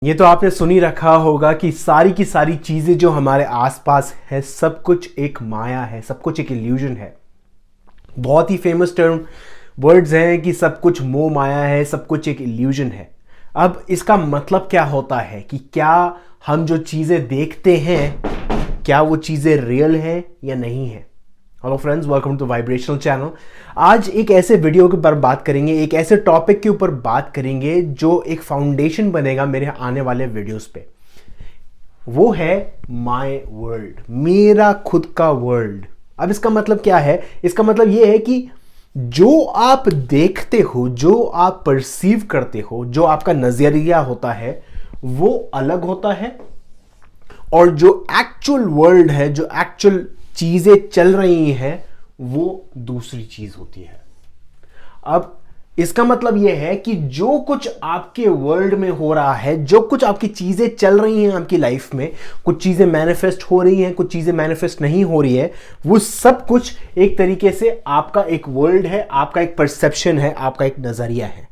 ये तो आपने सुनी रखा होगा कि सारी की सारी चीजें जो हमारे आसपास है सब कुछ एक माया है, सब कुछ एक इल्यूजन है। बहुत ही फेमस टर्म वर्ड्स हैं कि सब कुछ मोह माया है, सब कुछ एक इल्यूजन है। अब इसका मतलब क्या होता है कि क्या हम जो चीजें देखते हैं क्या वो चीजें रियल हैं या नहीं है। Hello friends, welcome to vibrational channel. आज एक ऐसे वीडियो के ऊपर बात करेंगे, एक ऐसे टॉपिक के ऊपर बात करेंगे जो एक फाउंडेशन बनेगा मेरे आने वाले वीडियोस पे। वो है माय वर्ल्ड, मेरा खुद का वर्ल्ड। अब इसका मतलब क्या है? इसका मतलब ये है कि जो आप देखते हो, जो आप परसीव करते हो, जो आपका नजरिया होता है वो अलग होता है, और जो एक्चुअल वर्ल्ड है, जो एक्चुअल चीजें चल रही हैं वो दूसरी चीज होती है। अब इसका मतलब यह है कि जो कुछ आपके वर्ल्ड में हो रहा है, जो कुछ आपकी चीजें चल रही हैं आपकी लाइफ में, कुछ चीजें मैनिफेस्ट हो रही हैं, कुछ चीजें मैनिफेस्ट नहीं हो रही है, वो सब कुछ एक तरीके से आपका एक वर्ल्ड है, आपका एक परसेप्शन है, आपका एक नजरिया है।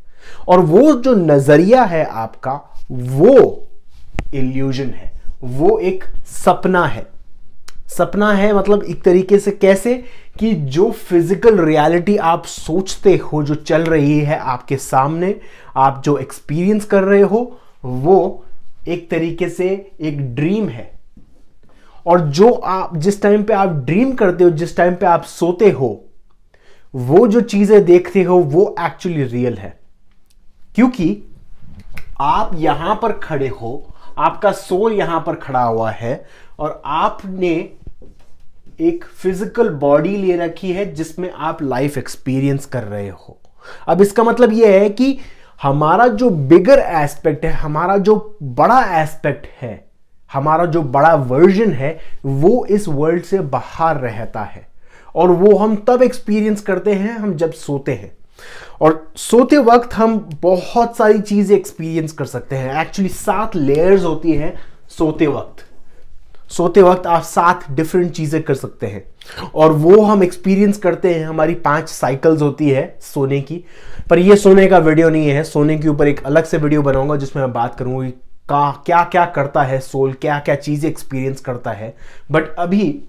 और वो जो नजरिया है आपका, वो इल्यूजन है, वो एक सपना है। सपना है मतलब एक तरीके से कैसे कि जो फिजिकल रियलिटी आप सोचते हो, जो चल रही है आपके सामने, आप जो एक्सपीरियंस कर रहे हो, वो एक तरीके से एक ड्रीम है। और जो आप जिस टाइम पे आप ड्रीम करते हो, जिस टाइम पे आप सोते हो, वो जो चीजें देखते हो वो एक्चुअली रियल है। क्योंकि आप यहां पर खड़े हो, आपका सोल यहां पर खड़ा हुआ है, और आपने एक फिजिकल बॉडी ले रखी है जिसमें आप लाइफ एक्सपीरियंस कर रहे हो। अब इसका मतलब यह है कि हमारा जो बिगर एस्पेक्ट है, हमारा जो बड़ा एस्पेक्ट है, हमारा जो बड़ा वर्जन है, वो इस वर्ल्ड से बाहर रहता है। और वो हम तब एक्सपीरियंस करते हैं हम जब सोते हैं। और सोते वक्त हम बहुत सारी चीजें एक्सपीरियंस कर सकते हैं। एक्चुअली 7 लेयर्स होती हैं सोते वक्त। सोते वक्त आप 7 डिफरेंट चीजें कर सकते हैं, और वो हम एक्सपीरियंस करते हैं। हमारी 5 साइकिल्स होती है सोने की। पर ये सोने का वीडियो नहीं है, सोने के ऊपर एक अलग से वीडियो बनाऊंगा जिसमें मैं बात करूंगा का क्या क्या करता है सोल, क्या क्या चीजें एक्सपीरियंस करता है। बट अभी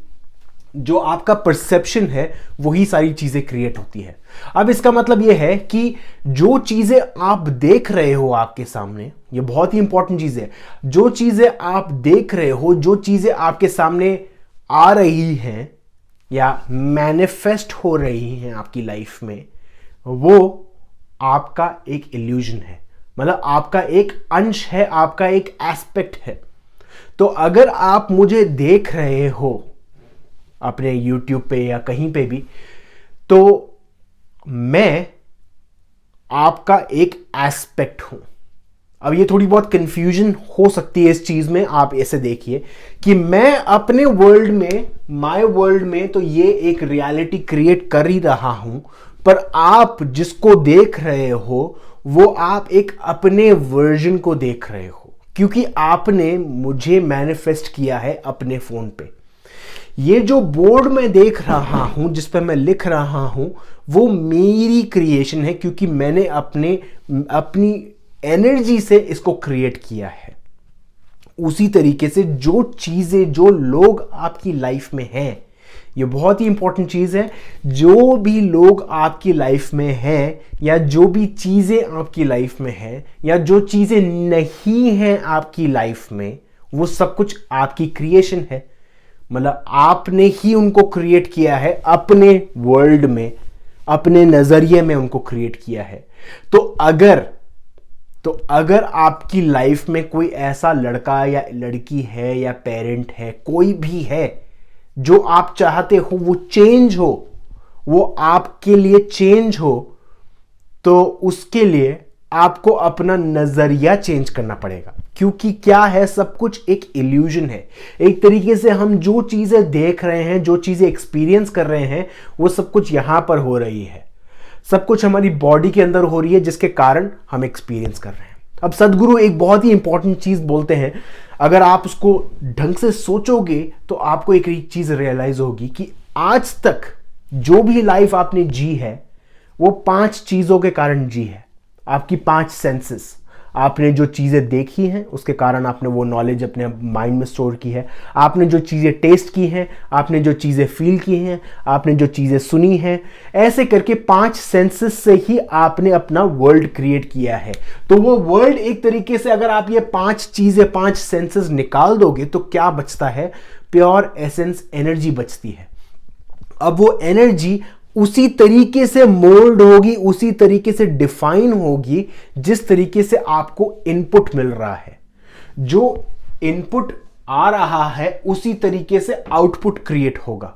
जो आपका परसेप्शन है वही सारी चीजें क्रिएट होती है। अब इसका मतलब यह है कि जो चीजें आप देख रहे हो आपके सामने, ये बहुत ही इंपॉर्टेंट चीज है। जो चीजें आप देख रहे हो, जो चीजें आपके सामने आ रही हैं या मैनिफेस्ट हो रही हैं आपकी लाइफ में, वो आपका एक इल्यूजन है। मतलब आपका एक अंश है, आपका एक एस्पेक्ट है। तो अगर आप मुझे देख रहे हो अपने YouTube पे या कहीं पे भी, तो मैं आपका एक एस्पेक्ट हूं। अब ये थोड़ी बहुत कंफ्यूजन हो सकती है इस चीज में। आप ऐसे देखिए कि मैं अपने वर्ल्ड में, माय वर्ल्ड में, तो ये एक रियलिटी क्रिएट कर ही रहा हूं, पर आप जिसको देख रहे हो वो आप एक अपने वर्जन को देख रहे हो, क्योंकि आपने मुझे मैनिफेस्ट किया है अपने फोन पे। ये जो बोर्ड में देख रहा हूं, जिस पर मैं लिख रहा हूं, वो मेरी क्रिएशन है, क्योंकि मैंने अपनी एनर्जी से इसको क्रिएट किया है। उसी तरीके से जो चीजें, जो लोग आपकी लाइफ में हैं, ये बहुत ही इंपॉर्टेंट चीज है। जो भी लोग आपकी लाइफ में हैं, या जो भी चीजें आपकी लाइफ में हैं, या जो चीजें नहीं हैं आपकी लाइफ में, वो सब कुछ आपकी क्रिएशन है। मतलब आपने ही उनको क्रिएट किया है अपने वर्ल्ड में, अपने नजरिए में उनको क्रिएट किया है। तो अगर आपकी लाइफ में कोई ऐसा लड़का या लड़की है या पेरेंट है, कोई भी है जो आप चाहते हो वो चेंज हो, वो आपके लिए चेंज हो, तो उसके लिए आपको अपना नजरिया चेंज करना पड़ेगा। क्योंकि क्या है, सब कुछ एक इल्यूजन है। एक तरीके से हम जो चीजें देख रहे हैं, जो चीजें एक्सपीरियंस कर रहे हैं, वो सब कुछ यहां पर हो रही है। सब कुछ हमारी बॉडी के अंदर हो रही है, जिसके कारण हम एक्सपीरियंस कर रहे हैं। अब सदगुरु एक बहुत ही इंपॉर्टेंट चीज बोलते हैं। अगर आप उसको ढंग से सोचोगे तो आपको एक चीज रियलाइज होगी कि आज तक जो भी लाइफ आपने जी है, वो 5 चीजों के कारण जी है। आपकी 5 सेंसेस, आपने जो चीज़ें देखी हैं उसके कारण आपने वो नॉलेज अपने माइंड में स्टोर की है, आपने जो चीज़ें टेस्ट की हैं, आपने जो चीज़ें फील की हैं, आपने जो चीज़ें सुनी हैं, ऐसे करके 5 सेंसेस से ही आपने अपना वर्ल्ड क्रिएट किया है। तो वो वर्ल्ड एक तरीके से अगर आप ये 5 चीज़ें 5 सेंसेस निकाल दोगे तो क्या बचता है? प्योर एसेंस एनर्जी बचती है। अब वो एनर्जी उसी तरीके से मोल्ड होगी, उसी तरीके से डिफाइन होगी जिस तरीके से आपको इनपुट मिल रहा है। जो इनपुट आ रहा है उसी तरीके से आउटपुट क्रिएट होगा।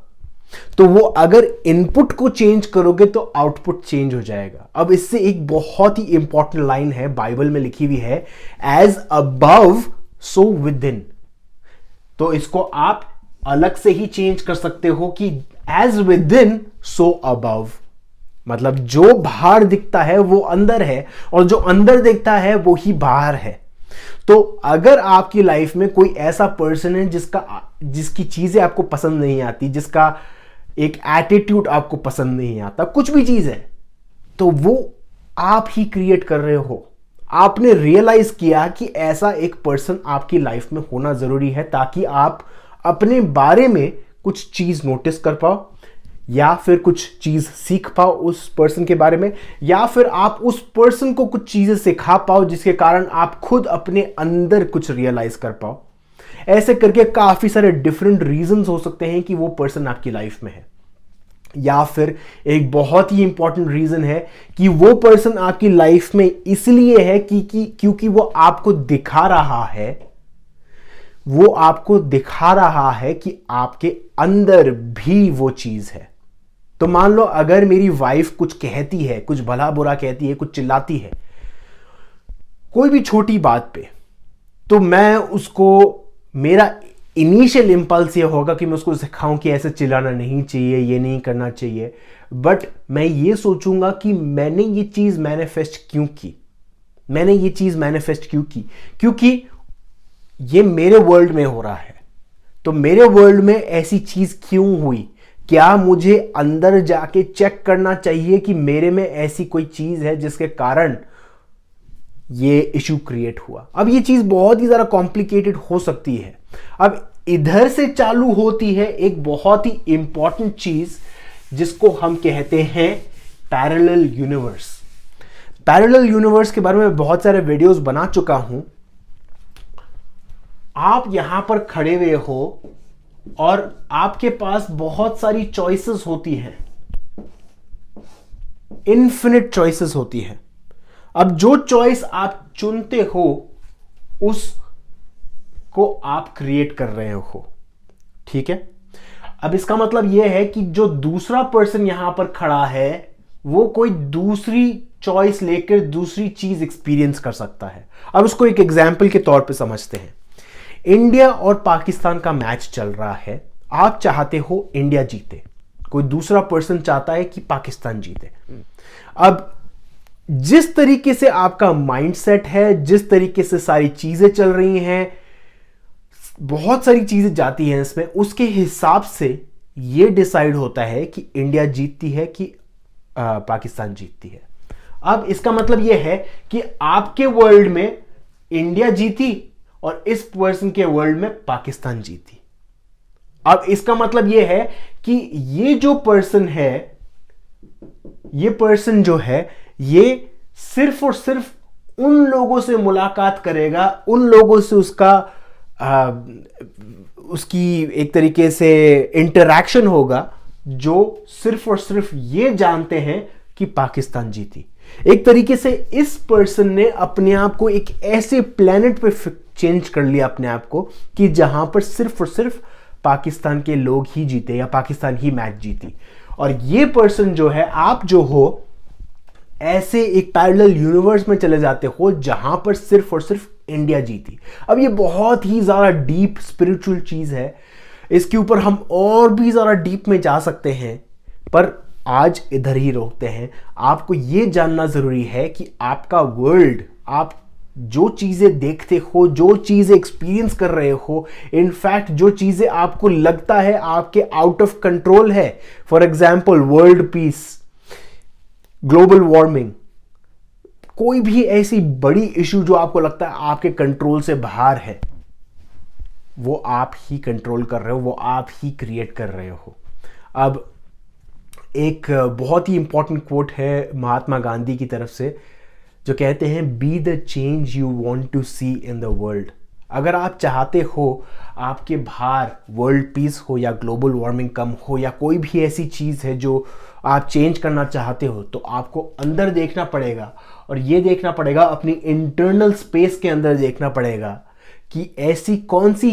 तो वो अगर इनपुट को चेंज करोगे तो आउटपुट चेंज हो जाएगा। अब इससे एक बहुत ही इंपॉर्टेंट लाइन है, बाइबल में लिखी हुई है, as above so within. तो इसको आप अलग से ही चेंज कर सकते हो कि as within so above, मतलब जो बाहर दिखता है वो अंदर है और जो अंदर दिखता है वो ही बाहर है। तो अगर आपकी लाइफ में कोई ऐसा पर्सन है जिसकी चीजें आपको पसंद नहीं आती, जिसका एक एटीट्यूड आपको पसंद नहीं आता, कुछ भी चीज है, तो वो आप ही क्रिएट कर रहे हो। आपने रियलाइज किया कि ऐसा एक पर्सन आपकी लाइफ में होना जरूरी है ताकि आप अपने बारे में कुछ चीज नोटिस कर पाओ या फिर कुछ चीज सीख पाओ उस पर्सन के बारे में, या फिर आप उस पर्सन को कुछ चीजें सिखा पाओ जिसके कारण आप खुद अपने अंदर कुछ रियलाइज कर पाओ। ऐसे करके काफी सारे डिफरेंट रीजंस हो सकते हैं कि वो पर्सन आपकी लाइफ में है। या फिर एक बहुत ही इंपॉर्टेंट रीजन है कि वो पर्सन आपकी लाइफ में इसलिए है क्योंकि वो आपको दिखा रहा है, वो आपको दिखा रहा है कि आपके अंदर भी वो चीज है। तो मान लो अगर मेरी वाइफ कुछ कहती है, कुछ भला बुरा कहती है, कुछ चिल्लाती है कोई भी छोटी बात पे, तो मैं उसको, मेरा इनिशियल इंपल्स ये होगा कि मैं उसको सिखाऊं कि ऐसे चिल्लाना नहीं चाहिए, ये नहीं करना चाहिए। बट मैं ये सोचूंगा कि मैंने ये चीज मैनिफेस्ट क्यों की, मैंने ये चीज मैनिफेस्ट क्यों की, क्योंकि ये मेरे वर्ल्ड में हो रहा है। तो मेरे वर्ल्ड में ऐसी चीज क्यों हुई? क्या मुझे अंदर जाके चेक करना चाहिए कि मेरे में ऐसी कोई चीज है जिसके कारण ये इशू क्रिएट हुआ? अब ये चीज बहुत ही ज्यादा कॉम्प्लिकेटेड हो सकती है। अब इधर से चालू होती है एक बहुत ही इंपॉर्टेंट चीज जिसको हम कहते हैं पैरेलल यूनिवर्स। पैरेलल यूनिवर्स के बारे में बहुत सारे वीडियोस बना चुका हूं। आप यहां पर खड़े हुए हो और आपके पास बहुत सारी चॉइसेस होती हैं, इन्फिनिट चॉइसेस होती हैं। अब जो चॉइस आप चुनते हो उसको आप क्रिएट कर रहे हो, ठीक है? अब इसका मतलब यह है कि जो दूसरा पर्सन यहां पर खड़ा है वो कोई दूसरी चॉइस लेकर दूसरी चीज एक्सपीरियंस कर सकता है। अब इसको एक एग्जाम्पल के तौर पे समझते हैं। इंडिया और पाकिस्तान का मैच चल रहा है, आप चाहते हो इंडिया जीते, कोई दूसरा पर्सन चाहता है कि पाकिस्तान जीते। अब जिस तरीके से आपका माइंडसेट है, जिस तरीके से सारी चीजें चल रही हैं, बहुत सारी चीजें जाती हैं इसमें, उसके हिसाब से यह डिसाइड होता है कि इंडिया जीतती है कि पाकिस्तान जीतती है। अब इसका मतलब यह है कि आपके वर्ल्ड में इंडिया जीती और इस पर्सन के वर्ल्ड में पाकिस्तान जीती। अब इसका मतलब यह है कि ये जो पर्सन है, ये पर्सन जो है, ये सिर्फ और सिर्फ उन लोगों से मुलाकात करेगा, उन लोगों से उसकी एक तरीके से इंटरैक्शन होगा जो सिर्फ और सिर्फ ये जानते हैं कि पाकिस्तान जीती। एक तरीके से इस पर्सन ने अपने आप को एक ऐसे प्लेनेट पे चेंज कर लिया अपने आप को कि जहां पर सिर्फ और सिर्फ पाकिस्तान के लोग ही जीते या पाकिस्तान ही मैच जीती। और ये पर्सन जो है, आप जो हो, ऐसे एक पैरेलल यूनिवर्स में चले जाते हो जहां पर सिर्फ और सिर्फ इंडिया जीती। अब ये बहुत ही ज्यादा डीप स्पिरिचुअल चीज है, इसके ऊपर हम और भी ज्यादा डीप में जा सकते हैं, पर आज इधर ही रोकते हैं। आपको यह जानना जरूरी है कि आपका वर्ल्ड, आप जो चीजें देखते हो, जो चीजें एक्सपीरियंस कर रहे हो, इनफैक्ट जो चीजें आपको लगता है आपके आउट ऑफ कंट्रोल है, for example world peace, global warming, कोई भी ऐसी बड़ी इशू जो आपको लगता है आपके कंट्रोल से बाहर है, वो आप ही कंट्रोल कर रहे हो, वो आप ही क्रिएट कर रहे हो। अब एक बहुत ही इंपॉर्टेंट कोट है महात्मा गांधी की तरफ से, जो कहते हैं be the change you want to see in the world. अगर आप चाहते हो आपके बाहर वर्ल्ड पीस हो या ग्लोबल वार्मिंग कम हो या कोई भी ऐसी चीज़ है जो आप चेंज करना चाहते हो, तो आपको अंदर देखना पड़ेगा और ये देखना पड़ेगा, अपनी इंटरनल स्पेस के अंदर देखना पड़ेगा कि ऐसी कौन सी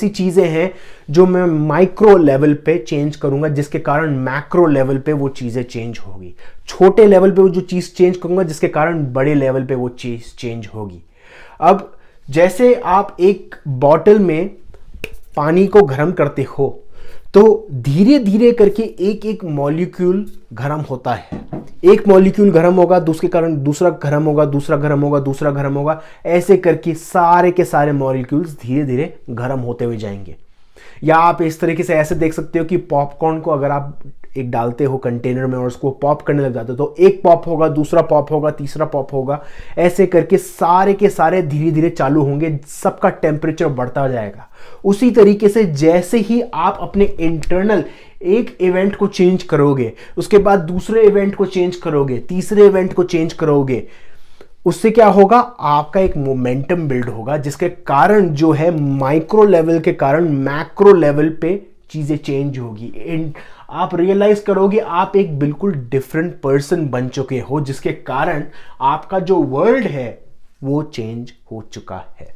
चीज़ें हैं जो मैं माइक्रो लेवल पे चेंज करूंगा, जिसके कारण मैक्रो लेवल पे वो चीज़ें चेंज होगी। छोटे लेवल पे वो जो चीज़ चेंज करूंगा, जिसके कारण बड़े लेवल पे वो चीज़ चेंज होगी। अब जैसे आप एक बॉटल में पानी को गर्म करते हो, तो धीरे धीरे करके एक एक मॉलिक्यूल गर्म होता है। एक मॉलिक्यूल गर्म होगा, दूसरे कारण दूसरा गर्म होगा, दूसरा गर्म होगा, दूसरा गर्म होगा, ऐसे करके सारे के सारे मॉलिक्यूल्स धीरे धीरे गर्म होते हुए जाएंगे। या आप इस तरीके से ऐसे देख सकते हो कि पॉपकॉर्न को अगर आप एक डालते हो कंटेनर में और उसको पॉप करने लग जाते हो, तो एक पॉप होगा, दूसरा पॉप होगा, तीसरा पॉप होगा, ऐसे करके सारे के सारे धीरे धीरे चालू होंगे, सबका टेम्परेचर बढ़ता जाएगा। उसी तरीके से जैसे ही आप अपने इंटरनल एक इवेंट को चेंज करोगे, उसके बाद दूसरे इवेंट को चेंज करोगे, तीसरे इवेंट को चेंज करोगे, उससे क्या होगा, आपका एक मोमेंटम बिल्ड होगा, जिसके कारण जो है माइक्रो लेवल के कारण मैक्रो लेवल पे चीजें चेंज होगी। आप रियलाइज करोगे आप एक बिल्कुल डिफरेंट पर्सन बन चुके हो, जिसके कारण आपका जो वर्ल्ड है वो चेंज हो चुका है।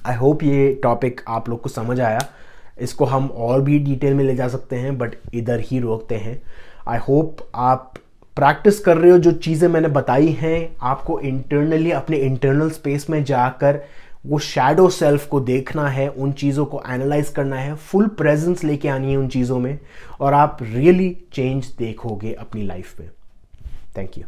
आई होप ये टॉपिक आप लोग को समझ आया। इसको हम और भी डिटेल में ले जा सकते हैं, बट इधर ही रोकते हैं। आई होप आप प्रैक्टिस कर रहे हो। जो चीज़ें मैंने बताई हैं, आपको इंटरनली अपने इंटरनल स्पेस में जाकर वो शैडो सेल्फ को देखना है, उन चीज़ों को एनालाइज करना है, फुल प्रेजेंस लेके आनी है उन चीज़ों में, और आप रियली चेंज देखोगे अपनी लाइफ में। Thank you.